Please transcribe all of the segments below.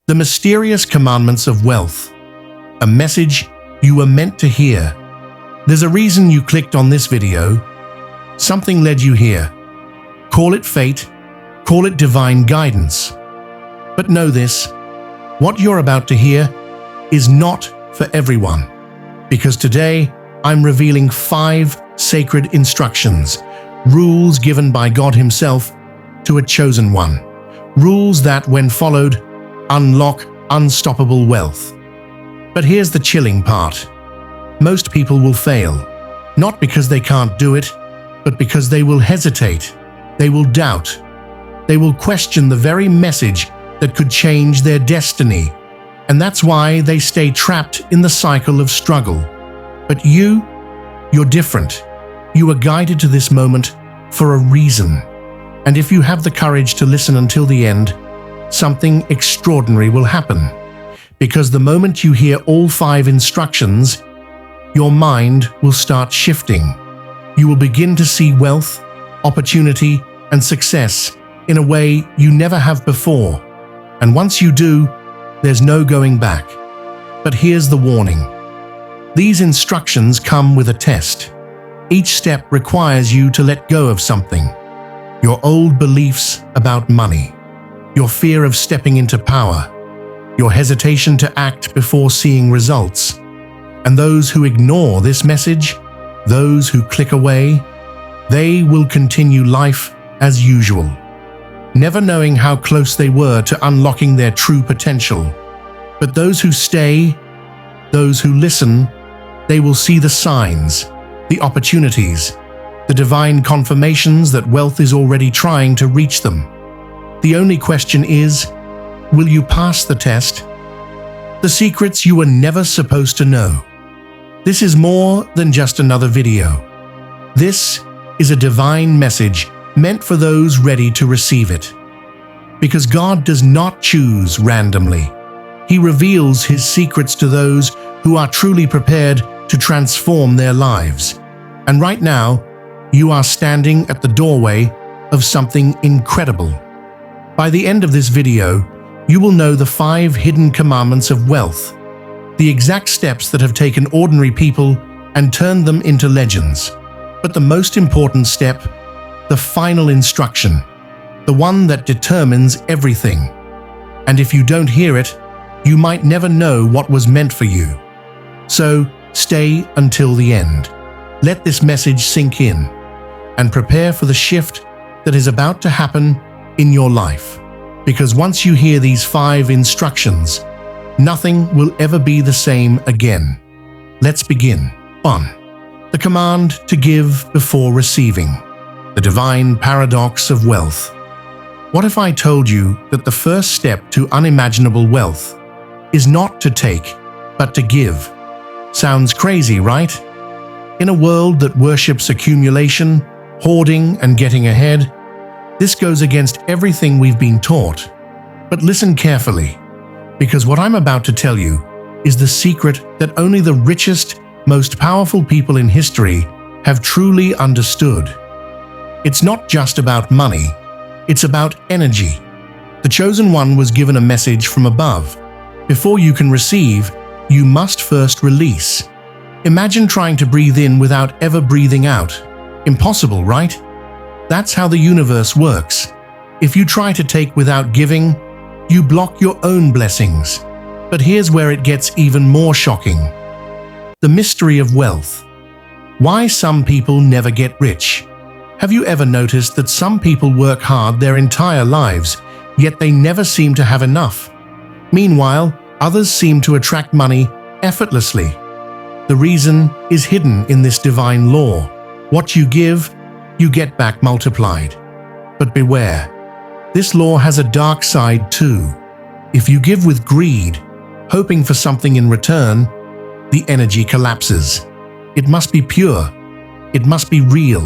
The mysterious commandments of wealth. A message you were meant to hear. There's a reason you clicked on this video. Something led you here. Call it fate, call it divine guidance. But know this, what you're about to hear is not for everyone. Because today, I'm revealing 5 sacred instructions, rules given by God Himself to a chosen one. Rules that, when followed, unlock unstoppable wealth. But here's the chilling part. Most people will fail, not because they can't do it, but because they will hesitate, they will doubt, they will question the very message that could change their destiny. And that's why they stay trapped in the cycle of struggle. But you're different. You are guided to this moment for a reason. And if you have the courage to listen until the end, something extraordinary will happen. Because the moment you hear all 5 instructions, your mind will start shifting. You will begin to see wealth, opportunity, and success in a way you never have before. And once you do, there's no going back. But here's the warning. These instructions come with a test. Each step requires you to let go of something. Your old beliefs about money, your fear of stepping into power, your hesitation to act before seeing results. And those who ignore this message, those who click away, they will continue life as usual, never knowing how close they were to unlocking their true potential. But those who stay, those who listen, they will see the signs, the opportunities, the divine confirmations that wealth is already trying to reach them. The only question is, will you pass the test? The secrets you were never supposed to know. This is more than just another video. This is a divine message meant for those ready to receive it. Because God does not choose randomly. He reveals His secrets to those who are truly prepared to transform their lives. And right now, you are standing at the doorway of something incredible. By the end of this video, you will know the 5 hidden commandments of wealth, the exact steps that have taken ordinary people and turned them into legends. But the most important step, the final instruction, the one that determines everything. And if you don't hear it, you might never know what was meant for you. So stay until the end. Let this message sink in and prepare for the shift that is about to happen in your life. Because once you hear these 5 instructions, nothing will ever be the same again. Let's begin. 1. The command to give before receiving. The divine paradox of wealth. What if I told you that the first step to unimaginable wealth is not to take, but to give? Sounds crazy, right? In a world that worships accumulation, hoarding, and getting ahead, this goes against everything we've been taught. But listen carefully, because what I'm about to tell you is the secret that only the richest, most powerful people in history have truly understood. It's not just about money, it's about energy. The chosen one was given a message from above. Before you can receive, you must first release. Imagine trying to breathe in without ever breathing out. Impossible, right? That's how the universe works. If you try to take without giving, you block your own blessings. But here's where it gets even more shocking. The mystery of wealth. Why some people never get rich. Have you ever noticed that some people work hard their entire lives, yet they never seem to have enough? Meanwhile, others seem to attract money effortlessly. The reason is hidden in this divine law. What you give, you get back multiplied. But beware, this law has a dark side too. If you give with greed, hoping for something in return, the energy collapses. It must be pure. It must be real.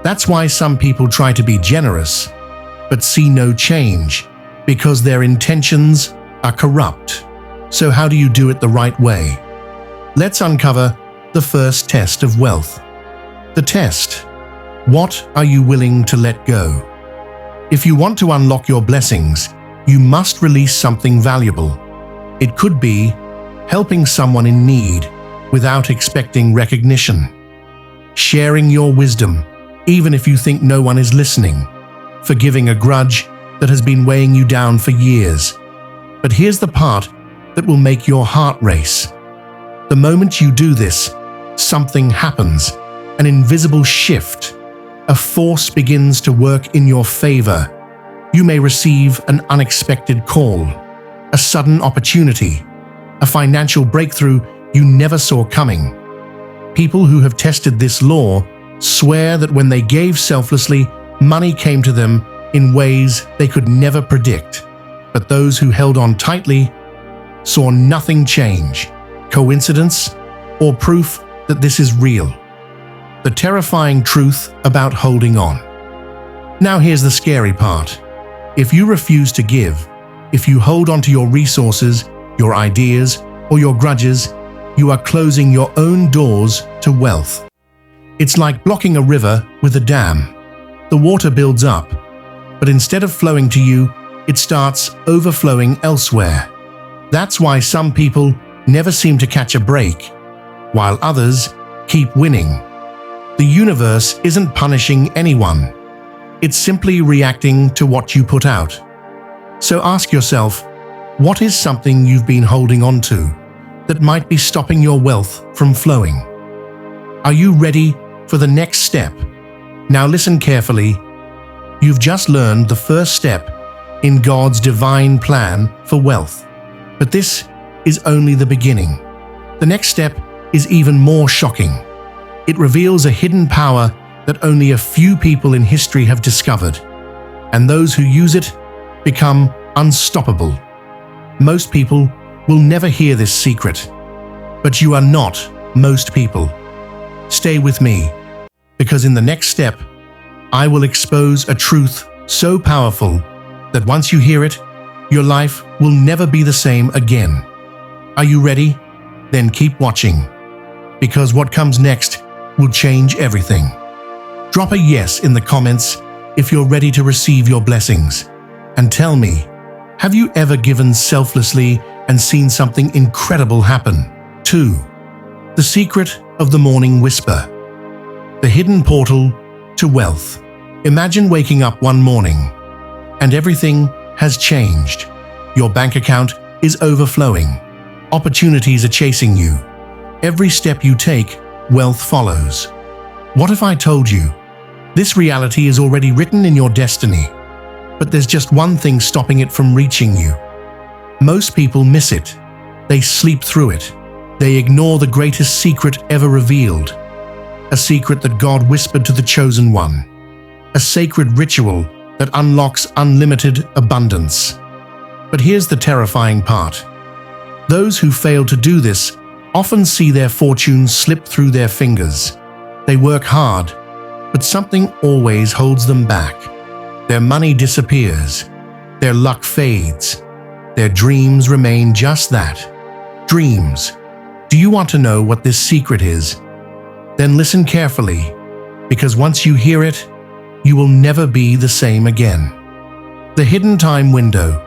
That's why some people try to be generous, but see no change, because their intentions are corrupt. So how do you do it the right way? Let's uncover the first test of wealth. The test. What are you willing to let go? If you want to unlock your blessings, you must release something valuable. It could be helping someone in need without expecting recognition, sharing your wisdom even if you think no one is listening, forgiving a grudge that has been weighing you down for years. But here's the part that will make your heart race. The moment you do this, something happens, an invisible shift. A force begins to work in your favor. You may receive an unexpected call, a sudden opportunity, a financial breakthrough you never saw coming. People who have tested this law swear that when they gave selflessly, money came to them in ways they could never predict. But those who held on tightly saw nothing change. Coincidence or proof that this is real? The terrifying truth about holding on. Now here's the scary part. If you refuse to give, if you hold on to your resources, your ideas, or your grudges, you are closing your own doors to wealth. It's like blocking a river with a dam. The water builds up, but instead of flowing to you, it starts overflowing elsewhere. That's why some people never seem to catch a break, while others keep winning. The universe isn't punishing anyone. It's simply reacting to what you put out. So ask yourself, what is something you've been holding on to that might be stopping your wealth from flowing? Are you ready for the next step? Now listen carefully. You've just learned the first step in God's divine plan for wealth. But this is only the beginning. The next step is even more shocking. It reveals a hidden power that only a few people in history have discovered, and those who use it become unstoppable. Most people will never hear this secret, but you are not most people. Stay with me, because in the next step, I will expose a truth so powerful that once you hear it, your life will never be the same again. Are you ready? Then keep watching, because what comes next will change everything. Drop a yes in the comments if you're ready to receive your blessings. And tell me, have you ever given selflessly and seen something incredible happen? 2. The secret of the morning whisper. The hidden portal to wealth. Imagine waking up one morning and everything has changed. Your bank account is overflowing. Opportunities are chasing you. Every step you take, wealth follows. What if I told you this reality is already written in your destiny, but there's just one thing stopping it from reaching you? Most people miss it. They sleep through it. They ignore the greatest secret ever revealed. A secret that God whispered to the chosen one. A sacred ritual that unlocks unlimited abundance. But here's the terrifying part. Those who fail to do this often see their fortunes slip through their fingers. They work hard, but something always holds them back. Their money disappears. Their luck fades. Their dreams remain just that. Dreams. Do you want to know what this secret is? Then listen carefully, because once you hear it, you will never be the same again. The hidden time window,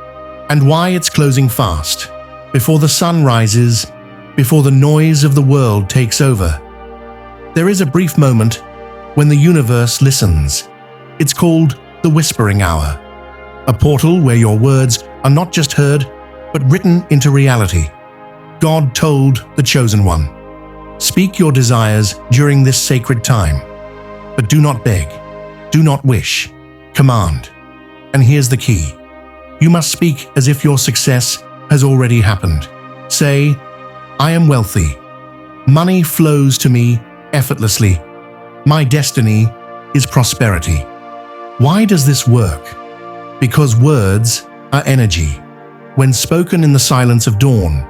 and why it's closing fast, before the sun rises, before the noise of the world takes over. There is a brief moment when the universe listens. It's called the whispering hour, a portal where your words are not just heard, but written into reality. God told the chosen one, speak your desires during this sacred time, but do not beg, do not wish, command. And here's the key. You must speak as if your success has already happened. Say, I am wealthy. Money flows to me effortlessly. My destiny is prosperity. Why does this work? Because words are energy. When spoken in the silence of dawn,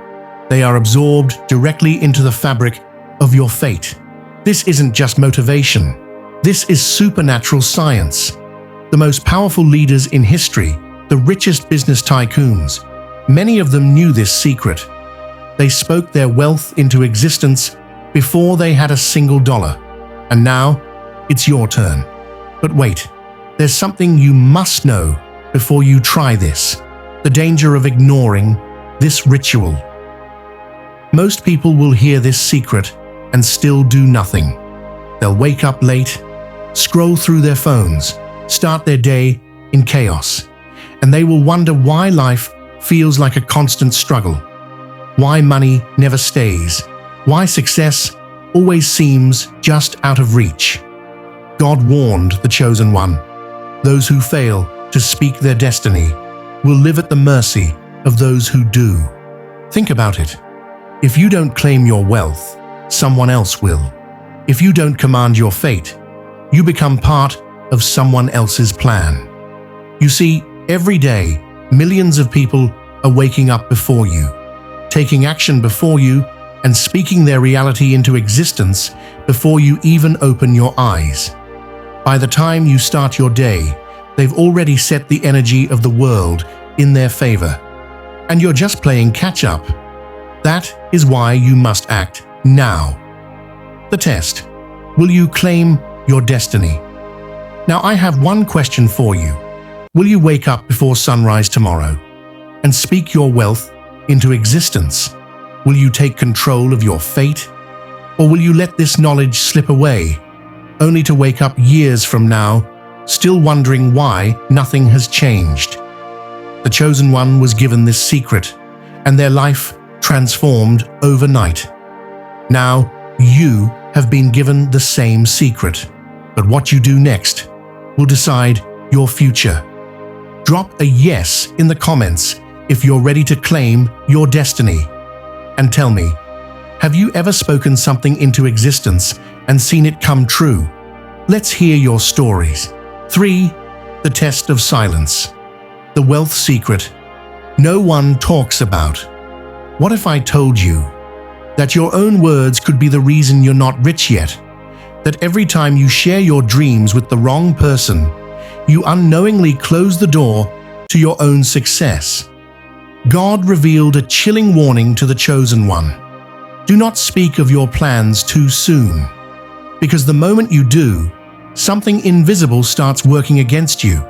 they are absorbed directly into the fabric of your fate. This isn't just motivation. This is supernatural science. The most powerful leaders in history, the richest business tycoons, many of them knew this secret. They spoke their wealth into existence before they had a single dollar. And now, it's your turn. But wait, there's something you must know before you try this. the danger of ignoring this ritual. Most people will hear this secret and still do nothing. They'll wake up late, scroll through their phones, start their day in chaos, and they will wonder why life feels like a constant struggle, why money never stays, why success always seems just out of reach. God warned the chosen one, those who fail to speak their destiny will live at the mercy of those who do. Think about it. If you don't claim your wealth, someone else will. If you don't command your fate, you become part of someone else's plan. You see, every day, millions of people are waking up before you, taking action before you, and speaking their reality into existence before you even open your eyes. By the time you start your day, they've already set the energy of the world in their favor, and you're just playing catch-up. That is why you must act now. The test. Will you claim your destiny? Now, I have one question for you. Will you wake up before sunrise tomorrow and speak your wealth into existence? Will you take control of your fate? Or will you let this knowledge slip away, only to wake up years from now, still wondering why nothing has changed? The chosen one was given this secret, and their life transformed overnight. Now, you have been given the same secret, but what you do next will decide your future. Drop a yes in the comments if you're ready to claim your destiny. And tell me, have you ever spoken something into existence and seen it come true? Let's hear your stories. 3. The test of silence. The wealth secret no one talks about. What if I told you that your own words could be the reason you're not rich yet? That every time you share your dreams with the wrong person, you unknowingly close the door to your own success? God revealed a chilling warning to the chosen one. Do not speak of your plans too soon, because the moment you do, something invisible starts working against you.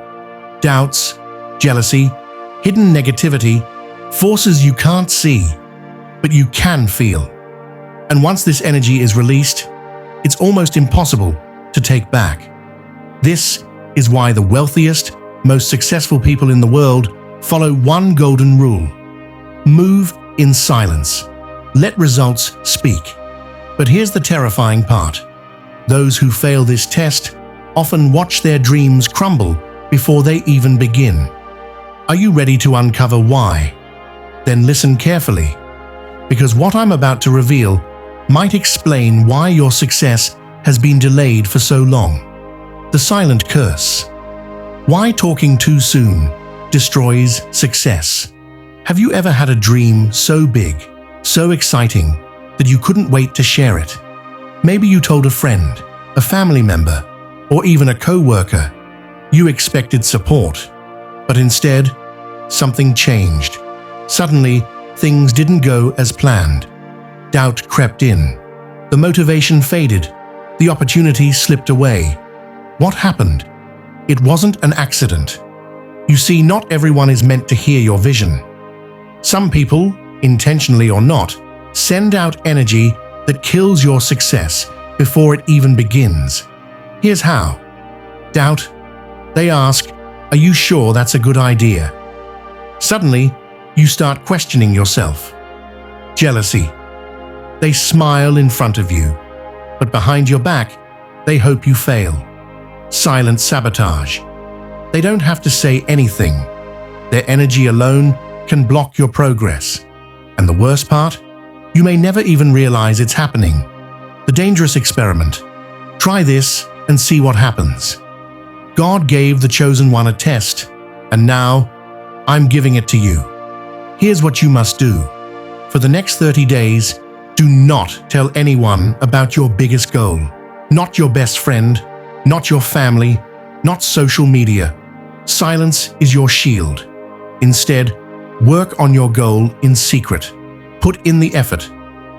Doubts, jealousy, hidden negativity, forces you can't see, but you can feel. And once this energy is released, it's almost impossible to take back. This is why the wealthiest, most successful people in the world follow one golden rule: move in silence. Let results speak. But here's the terrifying part. Those who fail this test often watch their dreams crumble before they even begin. Are you ready to uncover why? Then listen carefully, because what I'm about to reveal might explain why your success has been delayed for so long. The silent curse. Why talking too soon destroys success. Have you ever had a dream so big, so exciting, that you couldn't wait to share it? Maybe you told a friend, a family member, or even a co-worker. You expected support, but instead, something changed. Suddenly, things didn't go as planned. Doubt crept in. The motivation faded. The opportunity slipped away. What happened? It wasn't an accident. You see, not everyone is meant to hear your vision. Some people, intentionally or not, send out energy that kills your success before it even begins. Here's how. Doubt. They ask, "Are you sure that's a good idea?" Suddenly, you start questioning yourself. Jealousy. They smile in front of you, but behind your back, they hope you fail. Silent sabotage. They don't have to say anything. Their energy alone can block your progress. And the worst part? You may never even realize it's happening. The dangerous experiment. Try this and see what happens. God gave the chosen one a test, and now I'm giving it to you. Here's what you must do. For the next 30 days, do not tell anyone about your biggest goal. Not your best friend, not your family, not social media. Silence is your shield. Instead, work on your goal in secret. Put in the effort.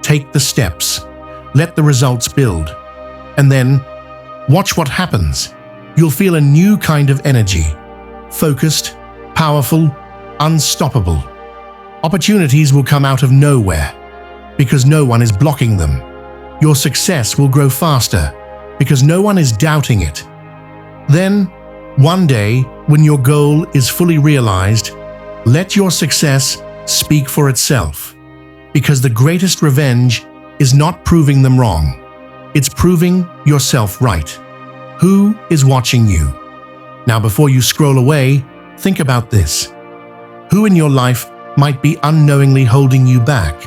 Take the steps. Let the results build. And then, watch what happens. You'll feel a new kind of energy. Focused, powerful, unstoppable. Opportunities will come out of nowhere because no one is blocking them. Your success will grow faster because no one is doubting it. Then, one day, when your goal is fully realized, let your success speak for itself, because the greatest revenge is not proving them wrong. It's proving yourself right. Who is watching you? Now, before you scroll away, think about this. Who in your life might be unknowingly holding you back?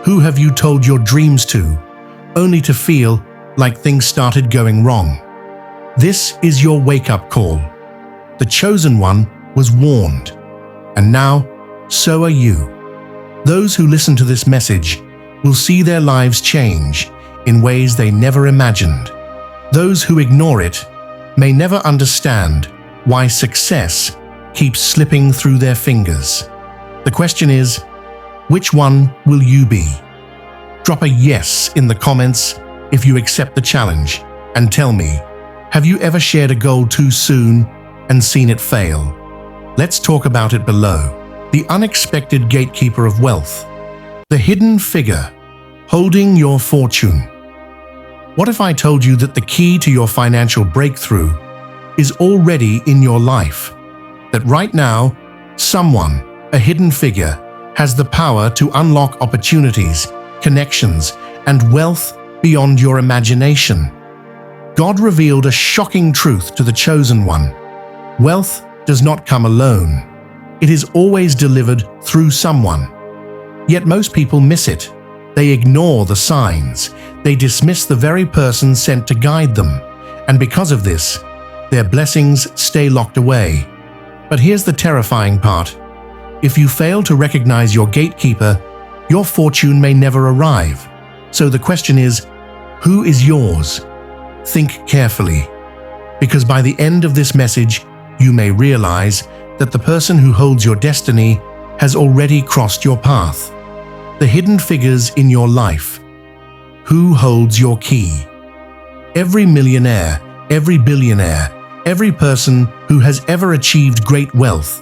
Who have you told your dreams to, only to feel like things started going wrong? This is your wake-up call. The chosen one was warned, and now so are you. Those who listen to this message will see their lives change in ways they never imagined. Those who ignore it may never understand why success keeps slipping through their fingers. The question is, which one will you be? Drop a yes in the comments if you accept the challenge, and tell me, have you ever shared a goal too soon and seen it fail? Let's talk about it below. The unexpected gatekeeper of wealth. The hidden figure holding your fortune. What if I told you that the key to your financial breakthrough is already in your life? That right now, someone, a hidden figure, has the power to unlock opportunities, connections, and wealth beyond your imagination. God revealed a shocking truth to the chosen one. Wealth does not come alone. It is always delivered through someone. Yet most people miss it. They ignore the signs. They dismiss the very person sent to guide them. And because of this, their blessings stay locked away. But here's the terrifying part. If you fail to recognize your gatekeeper, your fortune may never arrive. So the question is, who is yours? Think carefully, because by the end of this message, you may realize that the person who holds your destiny has already crossed your path. The hidden figures in your life. Who holds your key? Every millionaire, every billionaire, every person who has ever achieved great wealth,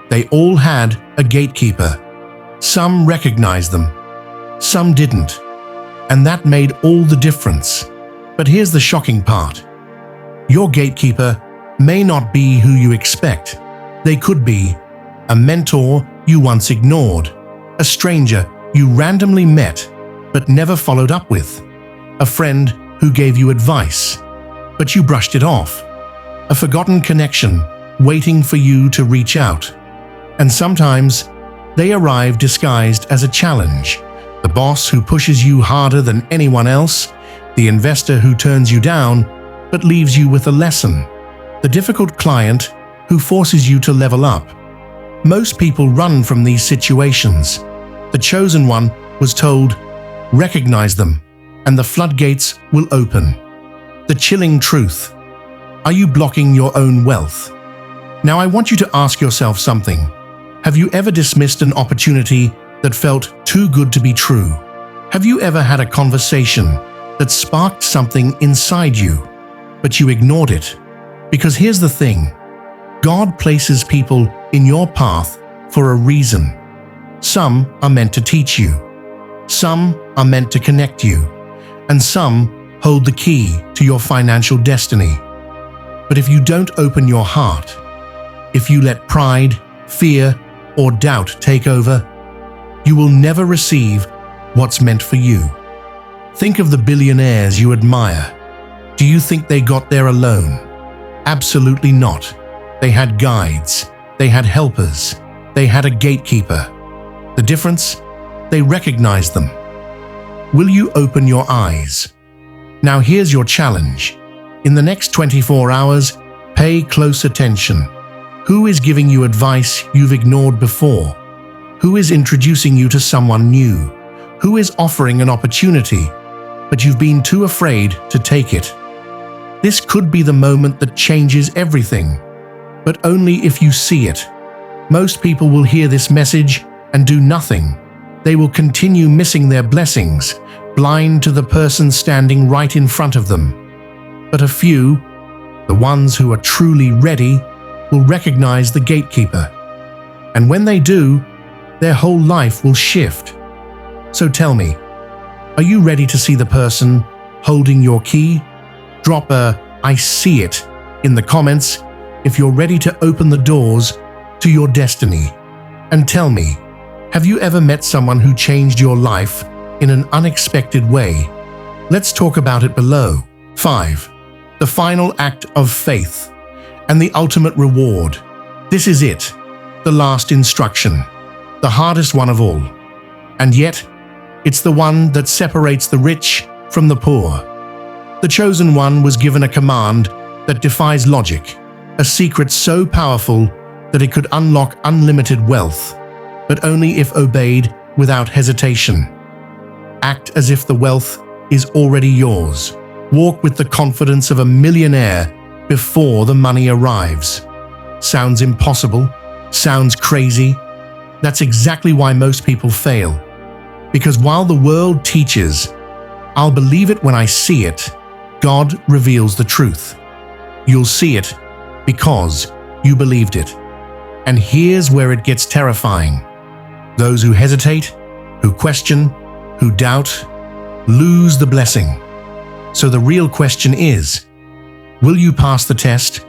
they all had a gatekeeper. Some recognized them, some didn't, and that made all the difference. But here's the shocking part. Your gatekeeper may not be who you expect. They could be a mentor you once ignored, a stranger you randomly met but never followed up with, a friend who gave you advice, but you brushed it off, a forgotten connection waiting for you to reach out. And sometimes they arrive disguised as a challenge, the boss who pushes you harder than anyone else, the investor who turns you down but leaves you with a lesson, the difficult client who forces you to level up. Most people run from these situations. The chosen one was told, recognize them, and the floodgates will open. The chilling truth. Are you blocking your own wealth? Now I want you to ask yourself something. Have you ever dismissed an opportunity that felt too good to be true? Have you ever had a conversation that sparked something inside you, but you ignored it? Because here's the thing. God places people in your path for a reason. Some are meant to teach you. Some are meant to connect you. And some hold the key to your financial destiny. But if you don't open your heart, if you let pride, fear, or doubt take over, you will never receive what's meant for you. Think of the billionaires you admire. Do you think they got there alone? Absolutely not. They had guides, they had helpers, they had a gatekeeper. The difference? They recognized them. Will you open your eyes? Now here's your challenge. In the next 24 hours, pay close attention. Who is giving you advice you've ignored before? Who is introducing you to someone new? Who is offering an opportunity, but you've been too afraid to take it? This could be the moment that changes everything, but only if you see it. Most people will hear this message and do nothing. They will continue missing their blessings, blind to the person standing right in front of them. But a few, the ones who are truly ready, will recognize the gatekeeper. And when they do, their whole life will shift. So tell me, are you ready to see the person holding your key? Drop a "I see it" in the comments if you're ready to open the doors to your destiny. And tell me, have you ever met someone who changed your life in an unexpected way? Let's talk about it below. 5. The final act of faith and the ultimate reward. This is it, the last instruction, the hardest one of all. And yet, it's the one that separates the rich from the poor. The chosen one was given a command that defies logic, a secret so powerful that it could unlock unlimited wealth, but only if obeyed without hesitation. Act as if the wealth is already yours. Walk with the confidence of a millionaire before the money arrives. Sounds impossible? Sounds crazy? That's exactly why most people fail. Because while the world teaches, "I'll believe it when I see it," God reveals the truth. You'll see it because you believed it. And here's where it gets terrifying. Those who hesitate, who question, who doubt, lose the blessing. So the real question is, will you pass the test,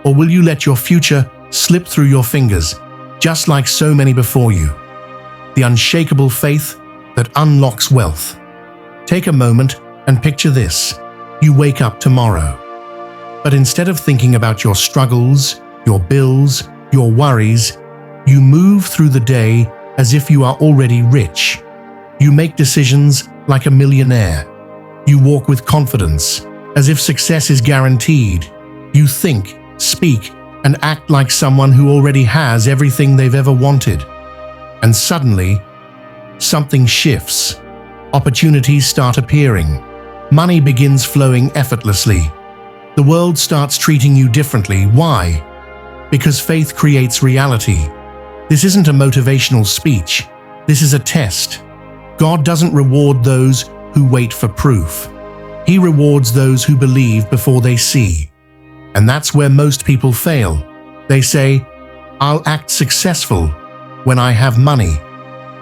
or will you let your future slip through your fingers, just like so many before you? The unshakable faith that unlocks wealth. Take a moment and picture this. You wake up tomorrow, but instead of thinking about your struggles, your bills, your worries, you move through the day as if you are already rich. You make decisions like a millionaire. You walk with confidence, as if success is guaranteed. You think, speak, and act like someone who already has everything they've ever wanted. And suddenly, something shifts. Opportunities start appearing. Money begins flowing effortlessly. The world starts treating you differently. Why? Because faith creates reality. This isn't a motivational speech. This is a test. God doesn't reward those who wait for proof. He rewards those who believe before they see. And that's where most people fail. They say, "I'll act successful when I have money.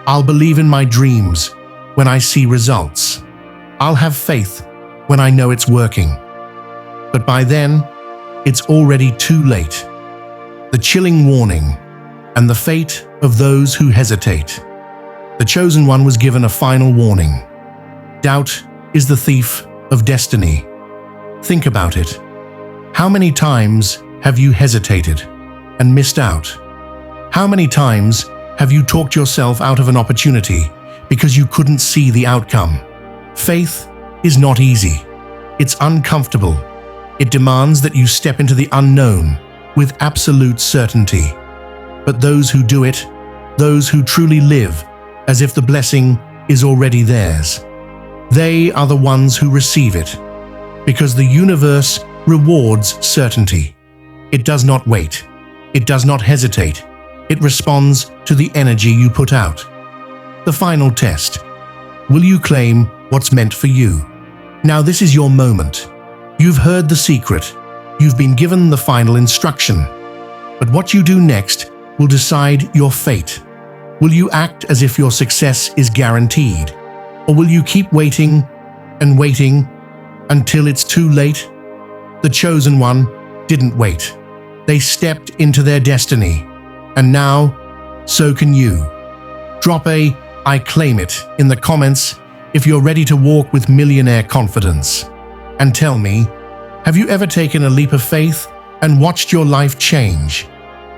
I'll believe in my dreams when I see results. I'll have faith when I know it's working." But by then, it's already too late. The chilling warning and the fate of those who hesitate. The chosen one was given a final warning. Doubt is the thief of destiny. Think about it. How many times have you hesitated and missed out? How many times have you talked yourself out of an opportunity because you couldn't see the outcome? Faith is not easy. It's uncomfortable. It demands that you step into the unknown with absolute certainty. But those who do it, those who truly live as if the blessing is already theirs, they are the ones who receive it. Because the universe rewards certainty. It does not wait. It does not hesitate. It responds to the energy you put out. The final test. Will you claim what's meant for you? Now this is your moment. You've heard the secret. You've been given the final instruction. But what you do next will decide your fate. Will you act as if your success is guaranteed? Or will you keep waiting and waiting until it's too late? The chosen one didn't wait. They stepped into their destiny. And now, so can you. Drop a "I claim it" in the comments if you're ready to walk with millionaire confidence. And tell me, have you ever taken a leap of faith and watched your life change?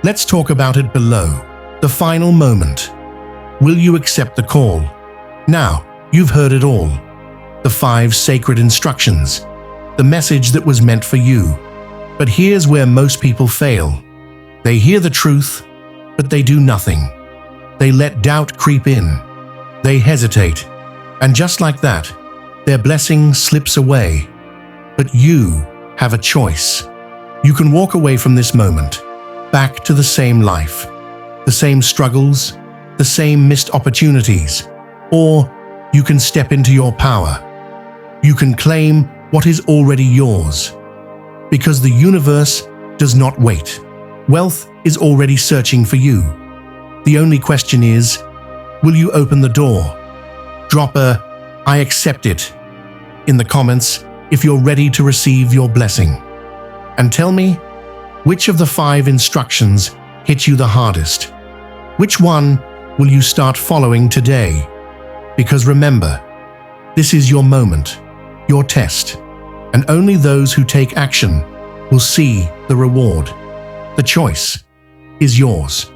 Let's talk about it below. The final moment. Will you accept the call? Now, you've heard it all. The 5 sacred instructions. The message that was meant for you. But here's where most people fail. They hear the truth, but they do nothing. They let doubt creep in. They hesitate. And just like that, their blessing slips away. But you have a choice. You can walk away from this moment, back to the same life, the same struggles, the same missed opportunities, or you can step into your power. You can claim what is already yours. Because the universe does not wait. Wealth is already searching for you. The only question is, will you open the door? Drop a "I accept it" in the comments if you're ready to receive your blessing. And tell me, which of the 5 instructions hit you the hardest? Which one will you start following today? Because remember, this is your moment, your test, and only those who take action will see the reward. The choice is yours.